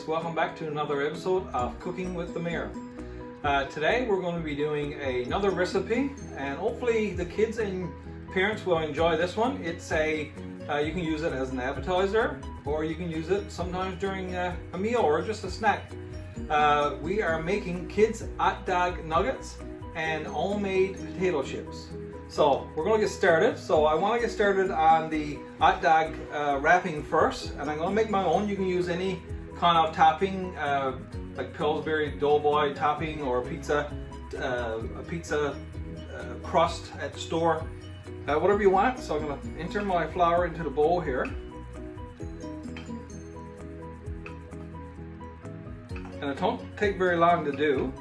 welcome back to another episode of Cooking with the Mayor. Today we're going to be doing another recipe, and hopefully the kids and parents will enjoy this one. It's you can use it as an appetizer, or you can use it sometimes during a meal or just a snack. We are making kids hot dog nuggets and homemade potato chips. So we're going to get started. So I want to get started on the hot dog wrapping first, and I'm going to make my own. You can use any kind of topping, like Pillsbury Doughboy topping or a pizza crust at the store, whatever you want. So I'm going to enter my flour into the bowl here, and it don't take very long to do.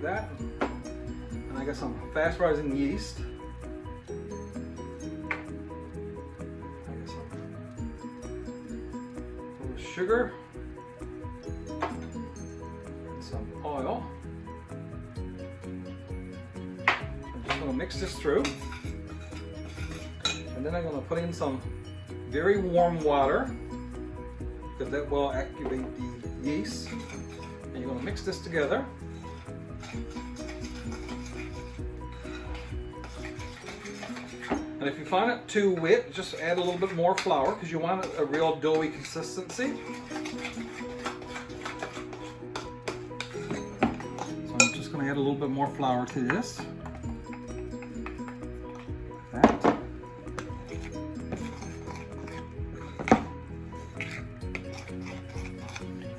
That, and I got some fast rising yeast. I got some little sugar and some oil. I'm just going to mix this through, and then I'm going to put in some very warm water because that will activate the yeast. And you're going to mix this together. And if you find it too wet, just add a little bit more flour because you want a real doughy consistency. So I'm just going to add a little bit more flour to this. Like that.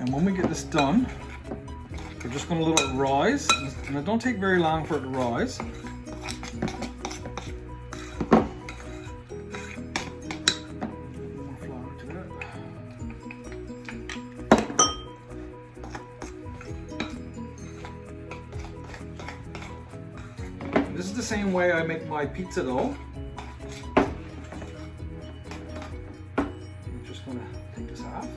And when we get this done, we're just going to let it rise, and it don't take very long for it to rise. This is the same way I make my pizza dough. I'm just going to take this off.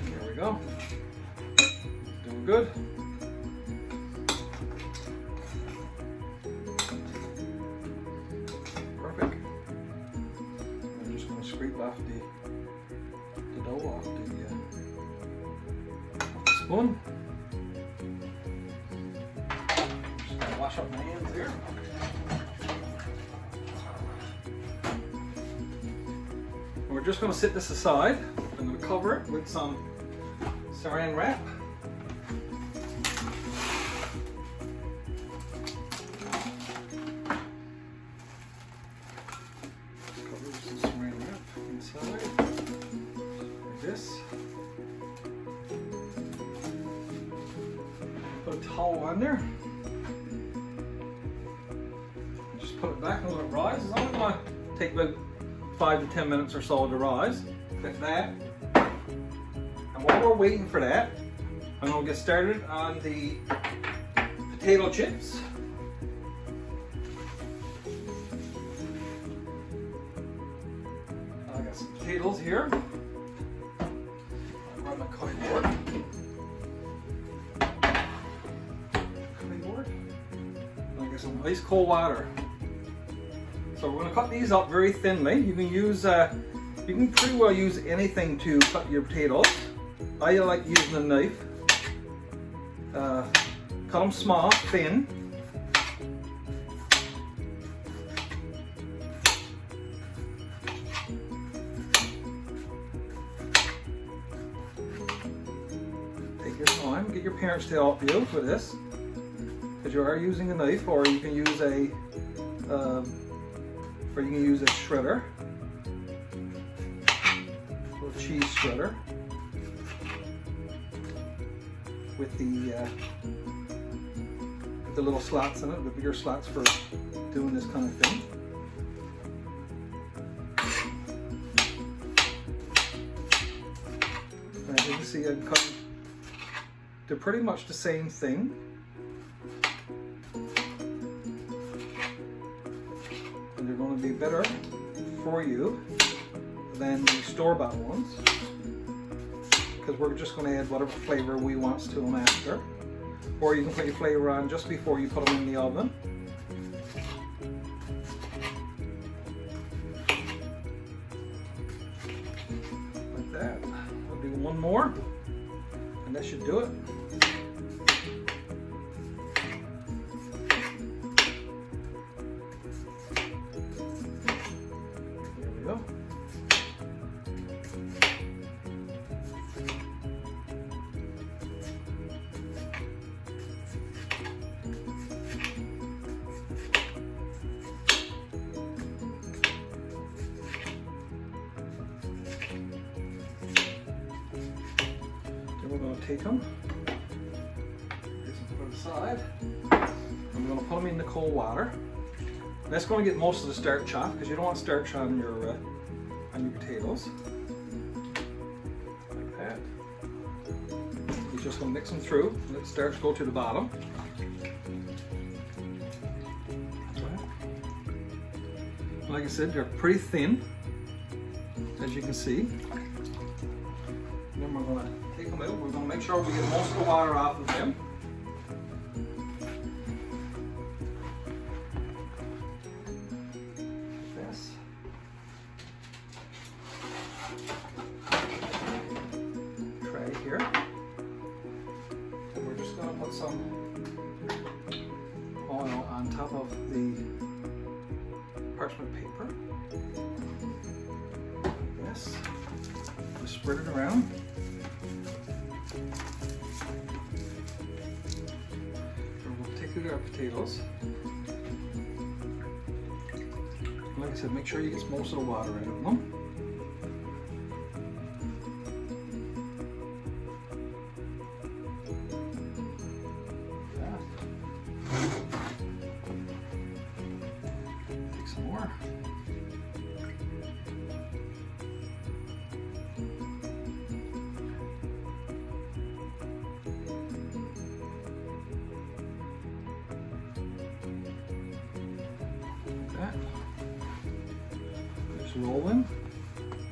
There we go. Doing good. Perfect. I'm just going to scrape off the dough off the spoon. Just going to wash up my hands here. And we're just going to set this aside. I'm going to cover it with some saran wrap. Cover with some saran wrap inside, like this. Put a towel on there. Just put it back and let it rise. It's only going to take about 5 to 10 minutes or so to rise, like that. And while we're waiting for that, I'm going to get started on the potato chips. I got some potatoes here. I'll grab my cutting board. And I got some ice cold water. So we're going to cut these up very thinly. You can use, you can pretty well use anything to cut your potatoes. I like using a knife. Cut them small, thin. Take your time. Get your parents to help you with this, because you are using a knife, or you can use a shredder, a little cheese shredder, with the little slots in it, the bigger slots for doing this kind of thing. And as you can see, I'm cutting. They're pretty much the same thing. And they're going to be better for you than the store-bought ones. because we're just going to add whatever flavor we want to them after. Or you can put your flavor on just before you put them in the oven. Like that. We'll do one more, and that should do it. There we go. We're going to take them, put them aside, and we're going to put them in the cold water. And that's going to get most of the starch off, because you don't want starch on your potatoes. Like that. You're just going to mix them through, and let the starch go to the bottom. Like I said, they're pretty thin, as you can see. And then we're going to take them out. We're going to make sure we get most of the water off of them. Like this. Tray here. And we're just going to put some oil on top of the parchment paper. Like this. Just spread it around. Our potatoes. Like I said, make sure you get most of the water out of them. Take some more. Just roll them,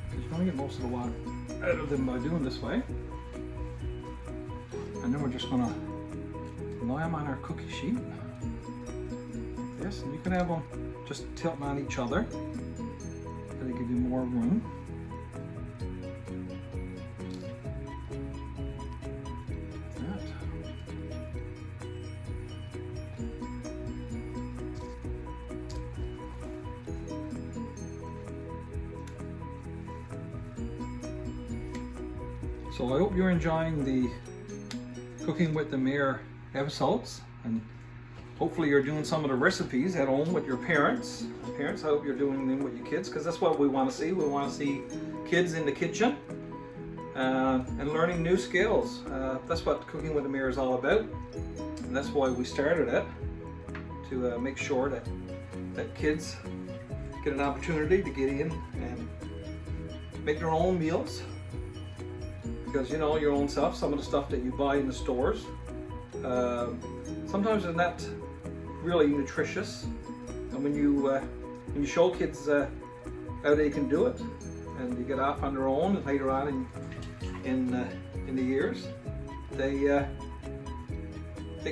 because you're going to get most of the water out of them by doing this way. And then we're just going to lay them on our cookie sheet, like this. And you can have them just tilting on each other, so they give you more room. So I hope you're enjoying the Cooking with the Mayor episodes, and hopefully you're doing some of the recipes at home with your parents. Parents, I hope you're doing them with your kids, because that's what we want to see. We want to see kids in the kitchen and learning new skills. That's what Cooking with the Mayor is all about, and that's why we started it, to make sure that kids get an opportunity to get in and make their own meals. Because you know your own stuff, some of the stuff that you buy in the stores, sometimes they're not really nutritious. And when you show kids how they can do it, and they get off on their own, and later on in the years, they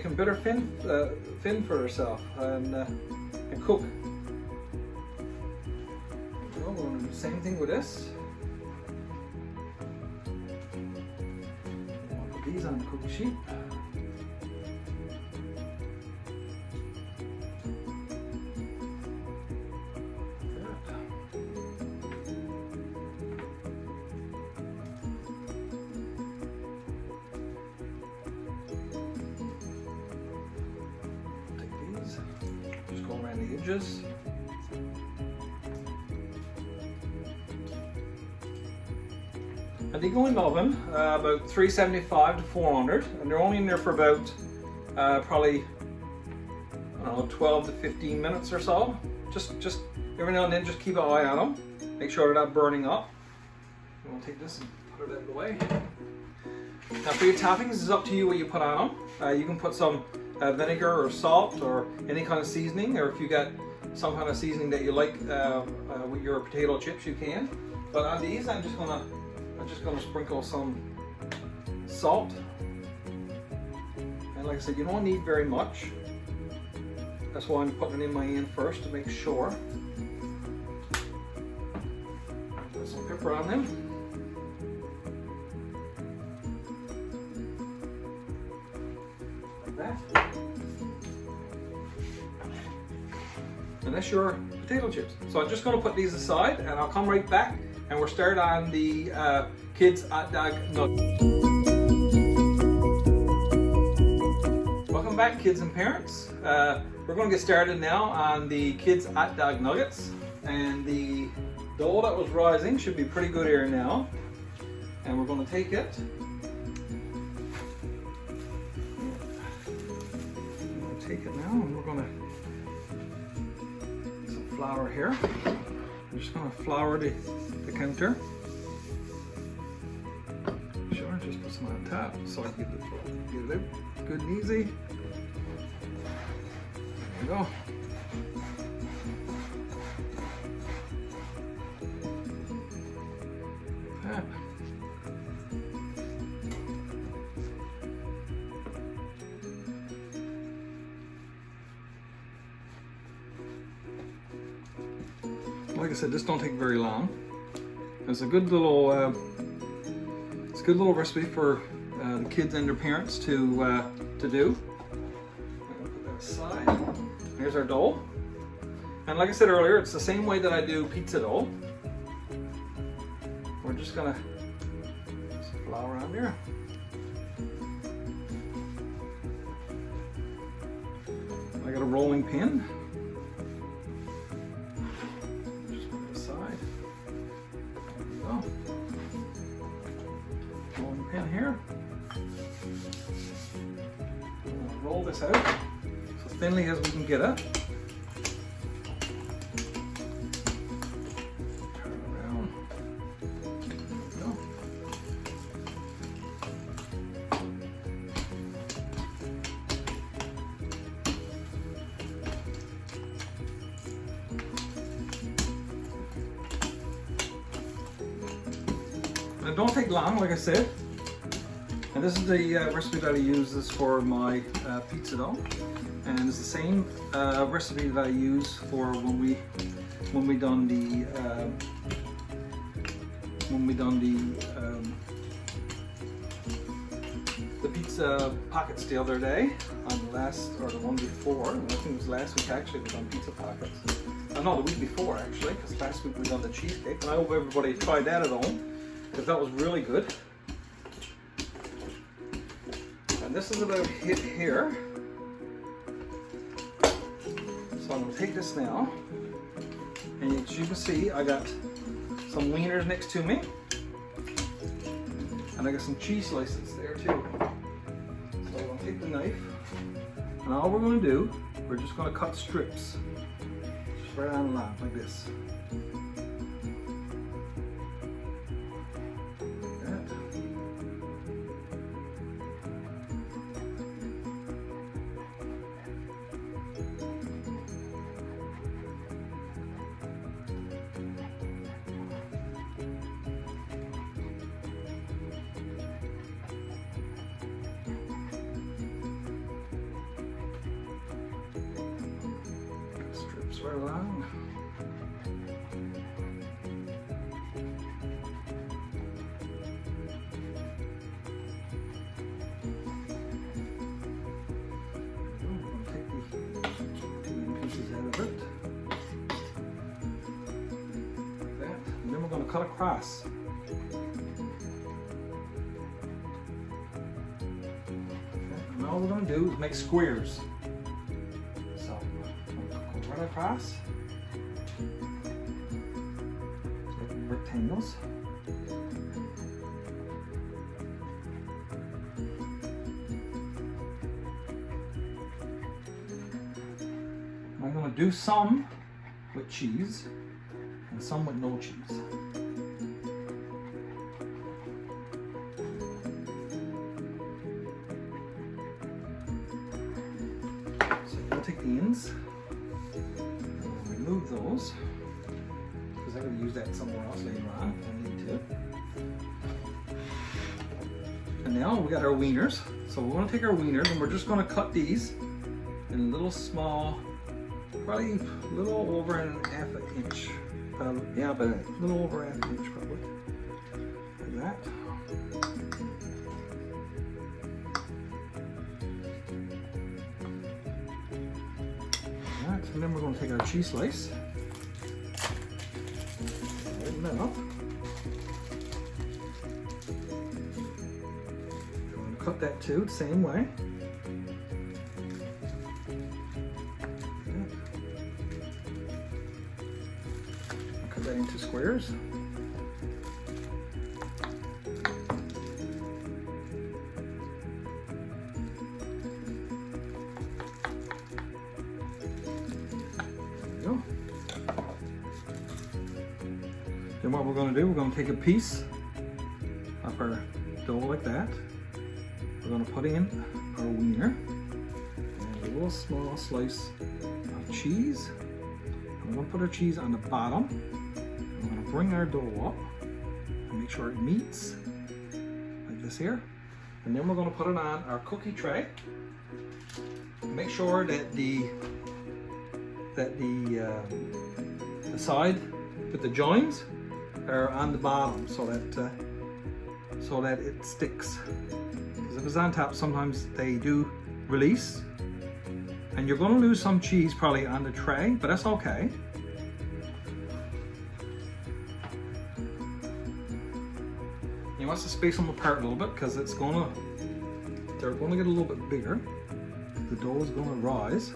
can better fend for themselves and cook. Well, we're going to do the same thing with this. These on the cookie sheet. Take these, just go around the edges. And they go in the oven about 375 to 400, and they're only in there for about probably, I don't know, 12 to 15 minutes or so. Just every now and then, just keep an eye on them. Make sure they're not burning up. I'm gonna take this and put it out of the way. Now for your toppings, it's up to you what you put on them. You can put some vinegar or salt or any kind of seasoning, or if you got some kind of seasoning that you like with your potato chips, you can. But on these, I'm just gonna sprinkle some salt. And like I said, you don't need very much. That's why I'm putting it in my hand first to make sure. Put some pepper on them. Like that. And that's your potato chips. So I'm just going to put these aside and I'll come right back and we'll start on the kids hot dog nuggets. Welcome back, kids and parents. We're going to get started now on the kids hot dog nuggets, and the dough that was rising should be pretty good here now. And we're going to take it. Take it now, and we're going to get some flour here. I'm just going to flour the counter. Sure, just put some on top so I can get it out good and easy. There you go. Like that. Like I said, this don't take very long. It's a good little recipe for the kids and their parents to do. I'm gonna put that aside. Here's our dough. And like I said earlier, it's the same way that I do pizza dough. We're just gonna put some flour on there. I got a rolling pin. Just put it aside. There we go. Rolling pin here. Roll this out as thinly as we can get it. Turn it around. There we go. And it don't take long, like I said. And this is the recipe that I use this for my pizza dough, and it's the same recipe that I use for when we done the pizza pockets the other day on the last, or the one before. I think it was last week actually we done pizza pockets. No, the week before actually, because last week we done the cheesecake. And I hope everybody tried that at home, because that was really good. And this is about hit here. So I'm going to take this now, and as you can see, I got some wieners next to me, and I got some cheese slices there too. So I'm going to take the knife, and all we're going to do, we're just going to cut strips, just right on the line like this. Right along. Take the 2 pieces out of it. Like that. And then we're going to cut across. And all we're going to do is make squares. Right across, like rectangles. I'm going to do some with cheese and some with no cheese. So I'm going to take the ends. Remove those, because I'm going to use that somewhere else later on if I need to. And now we got our wieners. So we're gonna take our wieners and we're just gonna cut these in little small, probably a little over half an inch. Yeah, but a little over half an inch probably. Like that. Like that. And then we're gonna take our cheese slice. Open that up. Cut that too, the same way. Cut that into squares. There we go. Then what we're going to do, we're going to take a piece of our dough like that. We're going to put in our wiener and a little small slice of cheese. We're going to put our cheese on the bottom. We're going to bring our dough up and make sure it meets like this here. And then we're going to put it on our cookie tray. Make sure that the side with the joins are on the bottom so that it sticks. If it's on top, sometimes they do release, and you're going to lose some cheese probably on the tray, but that's okay. You want to space them apart a little bit because they're going to get a little bit bigger. The dough is going to rise.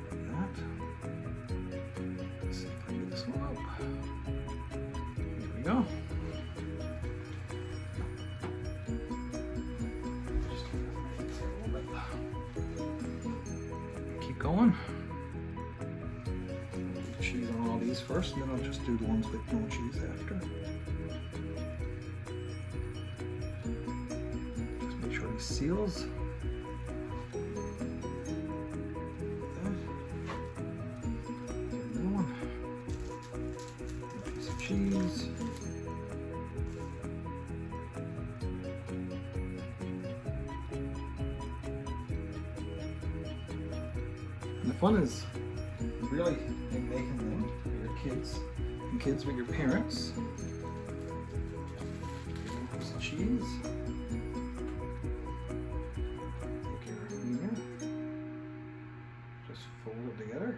Like that. Let's see if I can get this one up. Here we go. Going. Cheese on all these first, and then I'll just do the ones with no cheese after. Just make sure he seals. Another one. A piece of cheese. And the fun is really in making them for your kids and kids with your parents. Here's the cheese. Take your wiener. Just fold it together.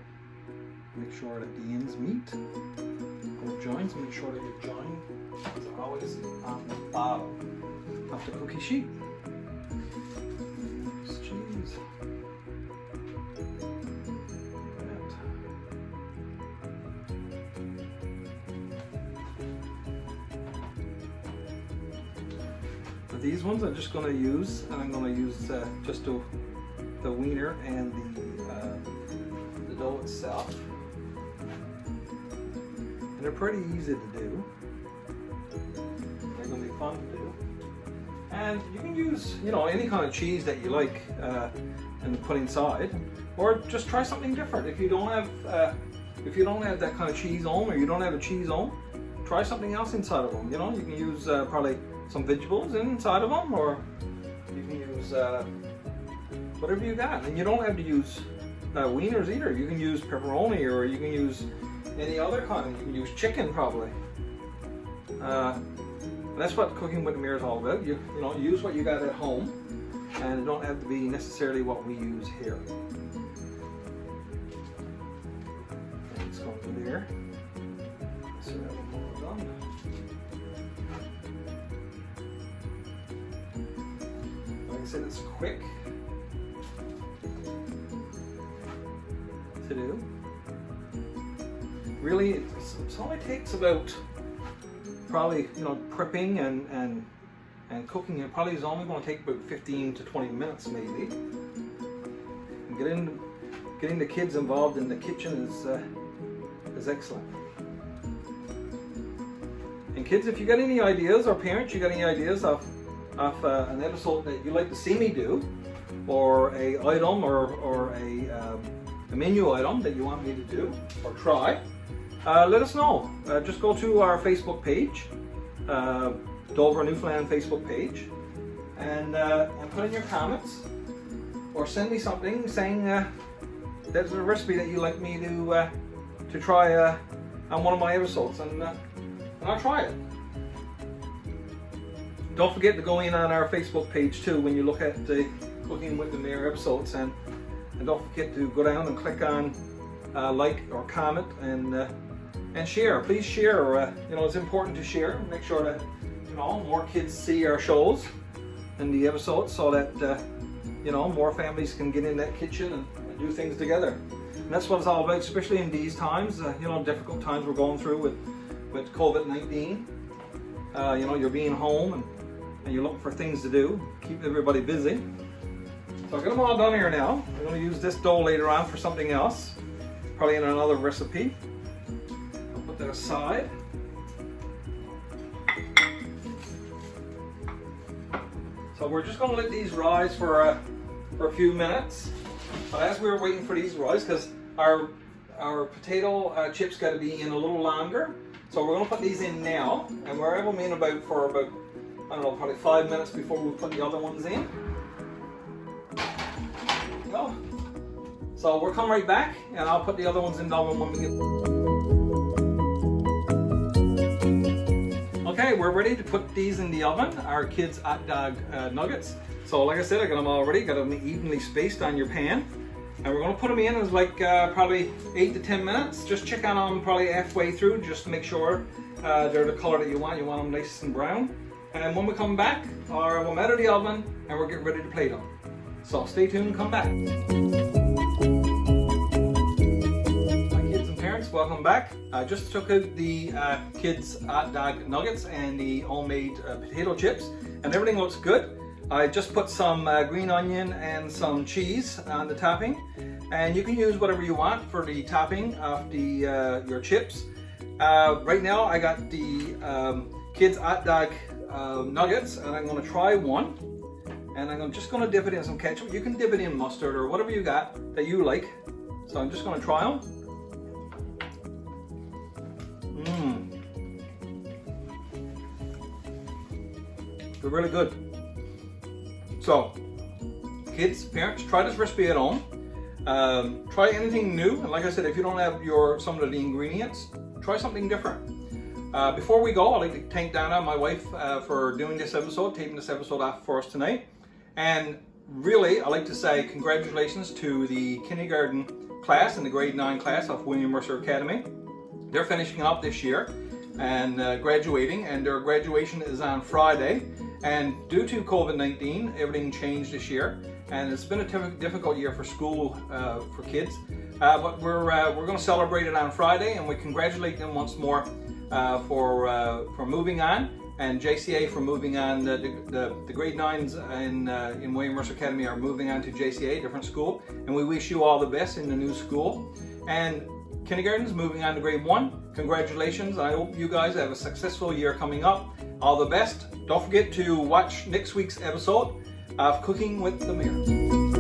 Make sure that the ends meet. Both joints. Make sure that your joint is always on the bottom of the cookie sheet. Here's cheese. These ones I'm just going to use, and I'm going to use just the wiener and the dough itself. And they're pretty easy to do. They're going to be fun to do. And you can use, any kind of cheese that you like and put inside, or just try something different. If you don't have that kind of cheese on, or you don't have a cheese on, try something else inside of them. You can use probably some vegetables inside of them, or you can use whatever you got. And you don't have to use wieners either. You can use pepperoni, or you can use any other kind. You can use chicken probably. That's what cooking with Amir is all about. You use what you got at home, and it don't have to be necessarily what we use here. Let's go over there. So that we're done. Like I said, it's quick to do. Really, it only takes about probably prepping and cooking. It probably is only going to take about 15 to 20 minutes maybe. And getting the kids involved in the kitchen is excellent. And kids, if you got any ideas, or parents, you got any ideas of an episode that you'd like to see me do, or a item or a menu item that you want me to do or try, let us know. Just go to our Facebook page Dover Newfoundland Facebook page, and put in your comments, or send me something saying there's a recipe that you'd like me to try on one of my episodes, and I'll try it. Don't forget to go in on our Facebook page too when you look at the Cooking with the Mayor episodes, and don't forget to go down and click on like or comment and share. Please share. It's important to share. Make sure that more kids see our shows and the episodes, so that more families can get in that kitchen and do things together. And that's what it's all about, especially in these times. Difficult times we're going through with COVID-19. You're being home and you're looking for things to do, keep everybody busy. So I've got them all done here now. I'm going to use this dough later on for something else, probably in another recipe. I'll put that aside. So we're just going to let these rise for a few minutes. But as we were waiting for these to rise, because our potato chips got to be in a little longer, so we're going to put these in now, and we're able to in for about, I don't know, probably 5 minutes before we put the other ones in. Go. So we'll come right back, and I'll put the other ones in the oven when we get. Okay, we're ready to put these in the oven, our kids' hot dog nuggets. So like I said, I got them all ready, got them evenly spaced on your pan. And we're going to put them in as probably 8 to 10 minutes. Just check on them probably halfway through, just to make sure they're the color that you want. You want them nice and brown. And when we come back, we'll come out of the oven and we're getting ready to plate them. So stay tuned and come back. My kids and parents, welcome back. I just took out the kids' hot dog nuggets and the homemade potato chips, and everything looks good. I just put some green onion and some cheese on the topping, and you can use whatever you want for the topping of your chips. Right now I got the kids' hot dog nuggets, and I'm going to try one, and I'm just going to dip it in some ketchup. You can dip it in mustard or whatever you got that you like. So I'm just going to try them. They're really good. So, kids, parents, try this recipe at home. Try anything new, and like I said, if you don't have some of the ingredients, try something different. Before we go, I'd like to thank Donna, my wife, for doing this episode, taping this episode off for us tonight. And really, I'd like to say congratulations to the kindergarten class and the grade 9 class of William Mercer Academy. They're finishing up this year and graduating, and their graduation is on Friday. And due to COVID-19, everything changed this year, and it's been a difficult year for school for kids. But we're going to celebrate it on Friday, and we congratulate them once more for moving on, and JCA for moving on. The grade 9s in William Mercer Academy are moving on to JCA, different school, and we wish you all the best in the new school. And kindergarten's moving on to grade 1. Congratulations. I hope you guys have a successful year coming up. All the best. Don't forget to watch next week's episode of Cooking with the Mayor.